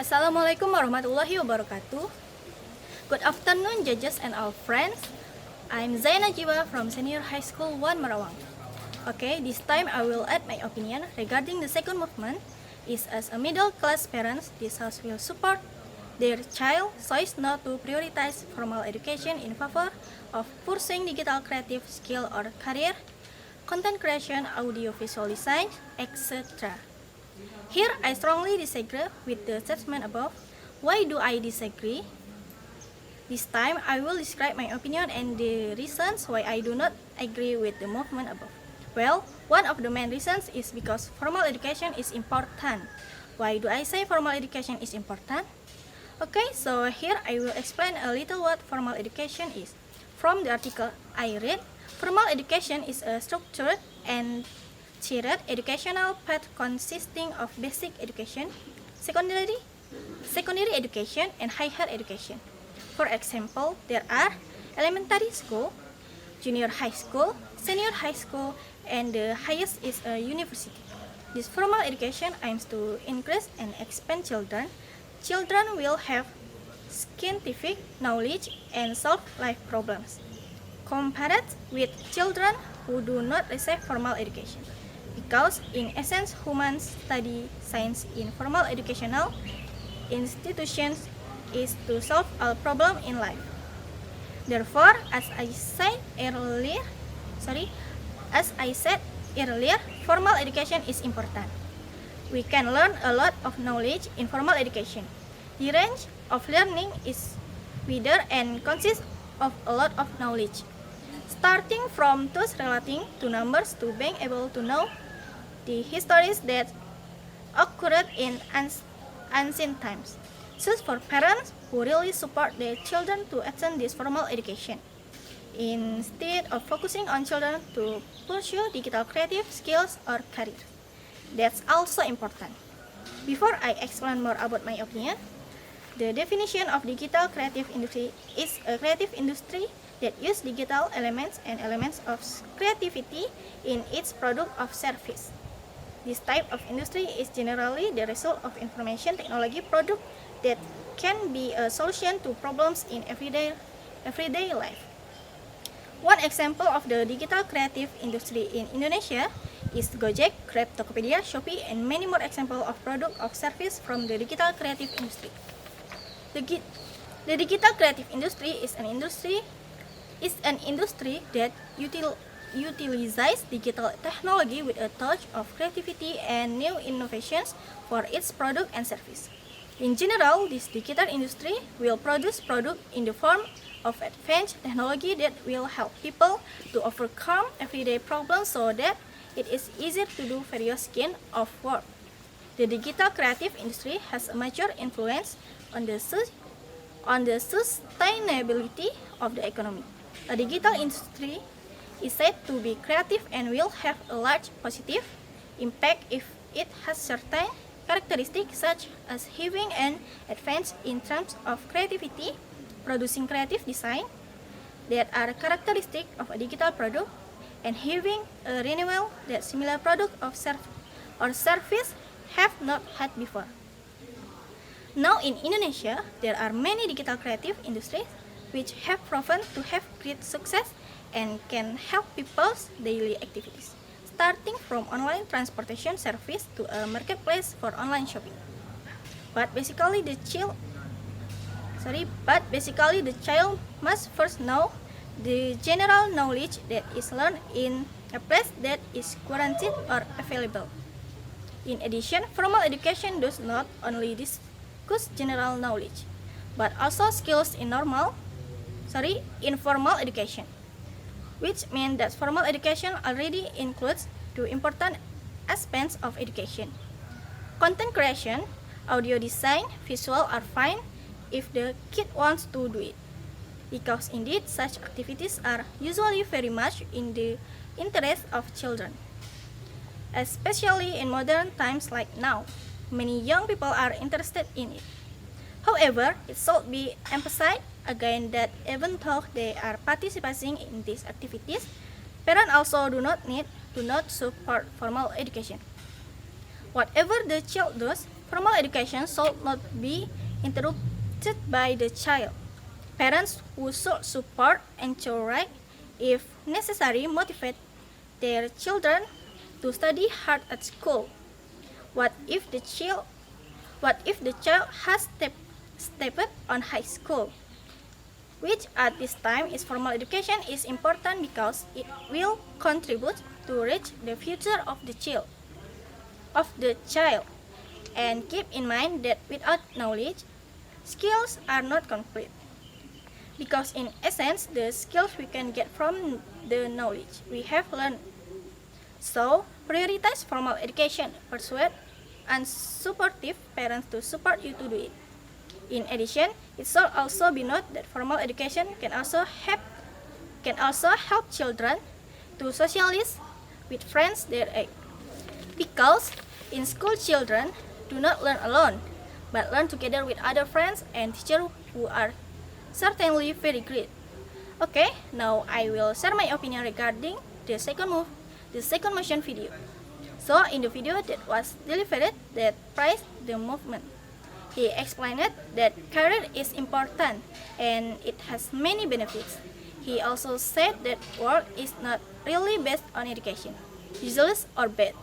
Assalamualaikum warahmatullahi wabarakatuh. Good afternoon, judges and our friends. I'm Zaina Jiwa from Senior High School 1 Marawang. Okay, this time I will add my opinion regarding the second movement. Is as a middle class parents, this house will support their child so as not to prioritize formal education in favor of pursuing digital creative skill or career, content creation, audio visual design, etc. Here, I strongly disagree with the statement above. Why do I disagree? This time, I will describe my opinion and the reasons why I do not agree with the movement above. Well, one of the main reasons is because formal education is important. Why do I say formal education is important? Okay, so here I will explain a little what formal education is. From the article I read, formal education is a structured and tiered educational path consisting of basic education, secondary education, and higher education. For example, there are elementary school, junior high school, senior high school, and the highest is a university. This formal education aims to increase and expand children. Children will have scientific knowledge and solve life problems, compared with children who do not receive formal education. Because in essence, humans study science in formal educational institutions is to solve all problems in life. Therefore, as I said earlier, formal education is important. We can learn a lot of knowledge in formal education. The range of learning is wider and consists of a lot of knowledge, starting from those relating to numbers to being able to know the histories that occurred in ancient times. So for parents who really support their children to attend this formal education, instead of focusing on children to pursue digital creative skills or career. That's also important. Before I explain more about my opinion, the definition of digital creative industry is a creative industry that use digital elements and elements of creativity in its product or service. This type of industry is generally the result of information technology product that can be a solution to problems in everyday life. One example of the digital creative industry in Indonesia is Gojek, Grab, Tokopedia, Shopee, and many more examples of product or service from the digital creative industry. The digital creative industry is an industry that utilizes digital technology with a touch of creativity and new innovations for its product and service. In general, this digital industry will produce products in the form of advanced technology that will help people to overcome everyday problems so that it is easier to do various kinds of work. The digital creative industry has a major influence on the sustainability of the economy. A digital industry is said to be creative and will have a large positive impact if it has certain characteristics such as having an advance in terms of creativity, producing creative design that are characteristic of a digital product, and having a renewal that similar product or service have not had before. Now in Indonesia, there are many digital creative industries which have proven to have great success and can help people's daily activities, starting from online transportation service to a marketplace for online shopping. But basically the child must first know the general knowledge that is learned in a place that is guaranteed or available. In addition, formal education does not only discuss general knowledge, but also skills in informal education, which means that formal education already includes two important aspects of education: content creation, audio design, visual are fine if the kid wants to do it, because indeed such activities are usually very much in the interest of children. Especially in modern times like now, many young people are interested in it. However, it should be emphasized again that even though they are participating in these activities, parents also do not need to not support formal education. Whatever the child does, formal education should not be interrupted by the child. Parents who should support, encourage, if necessary, motivate their children to study hard at school. What if the child has stepped on high school? Which at this time is formal education is important because it will contribute to reach the future of the child. And keep in mind that without knowledge, skills are not complete. Because in essence, the skills we can get from the knowledge we have learned. So, prioritize formal education, persuade and supportive parents to support you to do it. In addition, it should also be noted that formal education can also help children to socialize with friends their age. Because in school, children do not learn alone, but learn together with other friends and teachers who are certainly very great. Okay, now I will share my opinion regarding the second motion video. So in the video that was delivered that praised the movement, he explained that career is important and it has many benefits. He also said that work is not really based on education, useless or bad.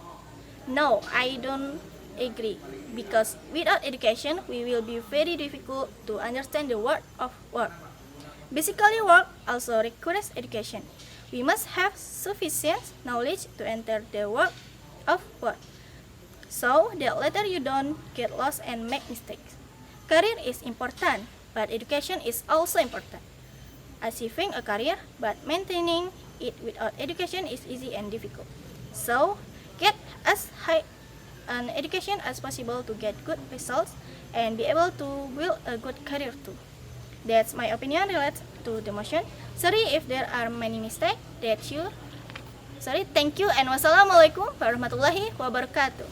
No, I don't agree, because without education we will be very difficult to understand the word of work. Basically, work also requires education. We must have sufficient knowledge to enter the world of work, so that later you don't get lost and make mistakes. Career is important, but education is also important. Achieving a career but maintaining it without education is easy and difficult. So, get as high an education as possible to get good results and be able to build a good career too. That's my opinion related to the motion. Sorry if there are many mistakes. Thank you and wassalamualaikum warahmatullahi wabarakatuh.